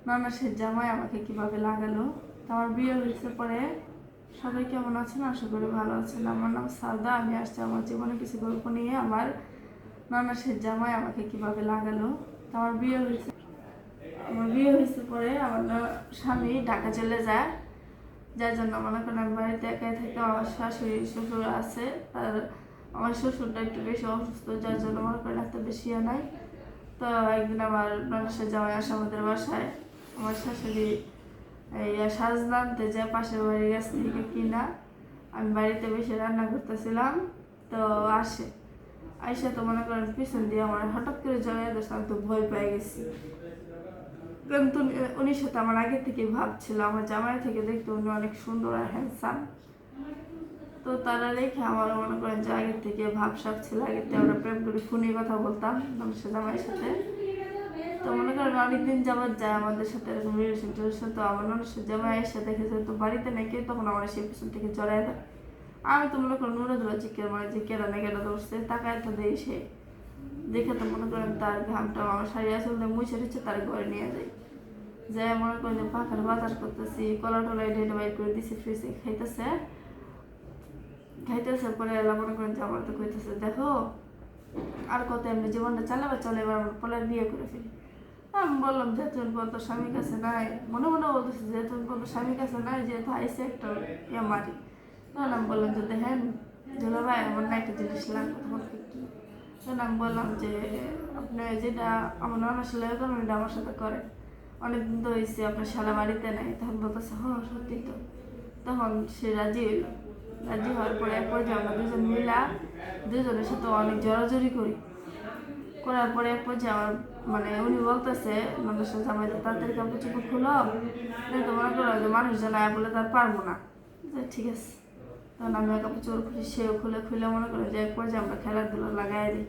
ননাসের জামাই আমাকে কিভাবে লাগালো। তো আমার বিয়ে হয়েছে পরে সবাই কেমন আছেন, আশা করি ভালো আছেন। আমার নাম সাউদা, আমি আসছি আমার জীবনে কিছু গল্প নিয়ে। আমার ননাসের জামাই আমাকে কিভাবে লাগালো। তো আমার বিয়ে হয়েছে পরে আমার স্বামী ঢাকা চলে যায়, যার জন্য মনে করেন আমি বাড়িতে একাই থাকি। আমার শাশুড়ি শ্বশুর আছে, আর আমার শ্বশুরটা একটু বেশি অসুস্থ, যার জন্য মনে করেন এত বেশি নাই। তো একদিন আমার ননাসের জামাই আসে আমাদের বাসায়। আমার শাশুড়ি এই সাজনা আনতে যে পাশের বাড়ির গাছ থেকে কিনা, আমি বাড়িতে বসে রান্না করতেছিলাম। তো আইসা তো মনে করেন পিছন দিয়ে আমার হঠাৎ করে জড়াই ধরছে। আমি তো ভয় পেয়ে গেছি, কিন্তু উনির সাথে আমার আগে থেকে ভাব ছিল। আমার জামাই থেকে দেখতে উনি অনেক সুন্দর আর হ্যান্ডসাম। তো তারা রেখে আমার মনে করেন যে আগের থেকে ভাবসাব ছিল। আগের থেকে আমরা প্রেম করে ফোনে কথা বলতাম মানুষের জামাইয়ের সাথে। তো মনে করেন অনেকদিন যাবার যায় আমাদের সাথে এরকম রিলেশন টিলেশন। তো আমার মানুষের জামাই এসে দেখেছে তো বাড়িতে নাকি, তখন আমার সেই পিছন থেকে জড়াই দেয়। আমি তো মনে করেন নুরে ধরা চিকের মানে যে কেনা না কেনা ধরছে, তাকায় তো দেয় সে দেখে। তো মনে করেন তার ঘামটা আমার শাড়ি আসলে মুছে দিচ্ছে, তার ঘরে নিয়ে যাই। যাই মনে করেন যে পাখার বাজার করতেছি, কলা টলাই ঢেলে বাইর করে দিছি ফ্রিজে, খাইতেছে পরে এলা মনে করেন যে আমার তো কইতেছে, দেখো আর কত এমনি জীবনটা চালাবে, চলে এবার আমার পলার বিয়ে করে ফেলি। আমি বললাম যে তুমি বলতো স্বামীর কাছে নাই, মনে মনে বলতেছি যে তুমি বলতো স্বামীর কাছে নাই, যেহেতু আইসে একটা ইয়ে মারি। তখন আমি বললাম যে দেখেন জোলা ভাই, আমার না একটা জিনিস লাগবে। তখন আমি বললাম যে আপনি যেটা আমার নানা সেলাই করেন এটা আমার সাথে করেন, অনেকদিন তো হয়েছে আপনার শালা বাড়িতে নেই। তখন বলতেছে হ্যাঁ সত্যি তো। তখন সে রাজি হইল। রাজি হওয়ার পরে এক পর্যায়ে আমরা দুজন মিলা দুজনের সাথে অনেক জড়াজড়ি করার পরে এক পর্যায়ে আমার মানে উনি বলতেছে মানুষের জামাই তাড়াতাড়ি কাপড় চোপড় খুলো, কিন্তু মনে করো যে মানুষজন আয় বলে তার পারবো না। ঠিক আছে, তখন আমি কাপড় চোপড় খুলি, সেও খুলে মনে করো যে এক পর্যায়ে আমরা খেলাধুলা লাগাই দিই।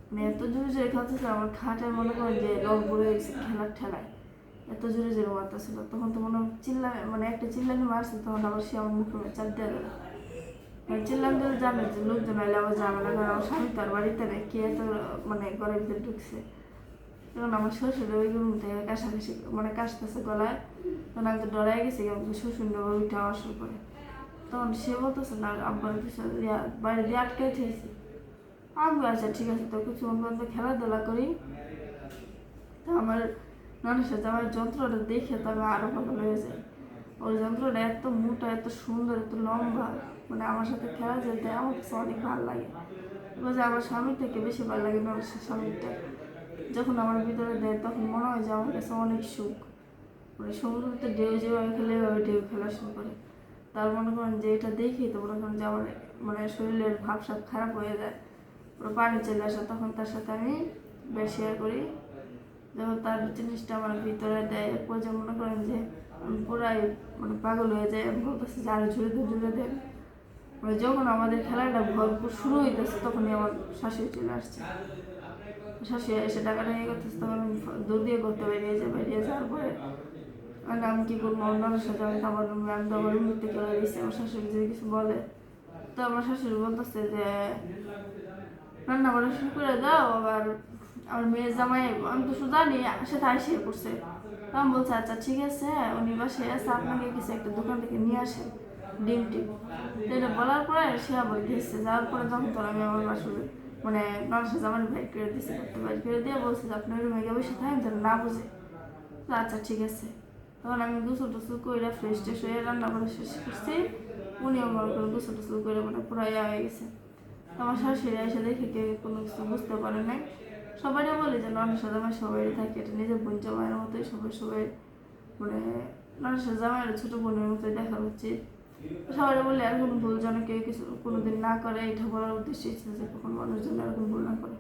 মানে এত জোরে জোরে খেলতেছে, আমার খাটায় মনে করেন যে লং পড়ে গেছে খেলার ঠেলায়, এত জোরে জোরে মারতেছিল। তখন তো মনে মানে একটা চিল্লানি মারছে, তখন আবার সে আমার মুখে চাপ দিয়ে দিল। চিল্লাম দিলে জানে যে লোকজন আইলে আবার ঝামেলা করে। আমার স্বামী তার বাড়িতে নেই, কে এত মানে ঘরের ভিতরে ঢুকছে। তখন আমার শ্বশুর ওই রুম থেকে কাশাকাশি মানে কাশতেছে গলায়। তখন আমি তো ডরাই গেছি, শ্বশুর নেবো উঠে আসর করে। তখন সে বলতেছে না আব্বার পিছনে বাড়ি দিয়ে আটকে থেয়েছি। আমি আচ্ছা ঠিক আছে, তো কিছু অন্য খেলাধুলা করি। তো আমার নানার সাথে আমার যন্ত্রটা দেখে তো আমি আরো ভালো হয়ে যাই। ওর যন্ত্রটা এত মোটা, এত সুন্দর, এত লম্বা, মানে আমার সাথে খেলা যেতে আমার কাছে অনেক ভালো লাগে। যে আমার স্বামীর থেকে বেশি ভালো লাগে নানার স্বামীরটা। যখন আমার ভিতরে দেয় তখন মনে হয় যে আমার কাছে অনেক সুখ। মানে সমুদ্রতে ঢেউ যেভাবে খেলে এভাবে ঢেউ খেলা শুরু করে। তার মনে করেন যে এটা দেখি তো মনে করেন যে আমার মানে শরীরের ভাবসাব খারাপ হয়ে যায়, পুরো পানি চলে আসে। তখন তার সাথে আমি বেশ শেয়ার করি, যখন তার জিনিসটা আমার ভিতরে দেয় পর্যায়ে মনে করেন যে আমি পুরাই মানে পাগল হয়ে যায়। আমি বলতেছি যে আরো জুড়ে দেন। মানে যখন আমাদের খেলাটা ভরপুর শুরু হইতেছে তখনই আমার শাশুড়ি চলে আসছে। শাশুড়ি এসে টাকাটা নিয়ে করতেছে, তখন আমি দৌড় দিয়ে করতে বেরিয়ে যাওয়ার পরে মানে আমি কি করবো, অন্যদের সাথে আমি আমার রুমে, আমি তো আমার রুম থেকে চলে দিচ্ছি। আমার শাশুড়ি যদি কিছু বলে, তো আমার শাশুড়ি বলতেছে যে রান্না বান্না শুরু করে দাও। আবার আমার মেয়ের জামাই, আমি তো শুধু জানি সাথে আইসে করছে। তখন বলছে আচ্ছা ঠিক আছে, উনি বাসায় আছে, আপনাকে কিছু একটা দোকান থেকে নিয়ে আসে ডিম টিম। তো এটা বলার পরে সে আবার গেছে। যাওয়ার পরে যখন তোর আমি আমার বাসুর মানে মানুষের জামাই বাইর করে দিয়েছে, বাইর করে দিয়ে বলছে যে আপনার রুমে গিয়ে বসে থাকেন যেন না বুঝে। আচ্ছা ঠিক আছে। তখন আমি গোসল টোসল করে ফ্রেশ ট্রেশ হয়ে রান্না বান্না শেষ করছি। উনিও মনে করেন গোসল টোসল করে মানে পুরো হয়ে গেছে। আমার শাশুড়ি এসে দেখে কেউ কোনো কিছু বুঝতে পারে নাই। সবাইও বলে যে ননদ জামাই সবাই থাকে, এটা নিজের বোন জামাইয়ের মতোই সবাই মানে ননদ জামাইয়ের ছোটো বোনের মতোই দেখা উচিত। সবাই বলে আর কোনো ভুল যেন কেউ কিছু কোনোদিন না করে, এটা বলার উদ্দেশ্যে যে কখন মানুষ যেন এরকম ভুল না করে।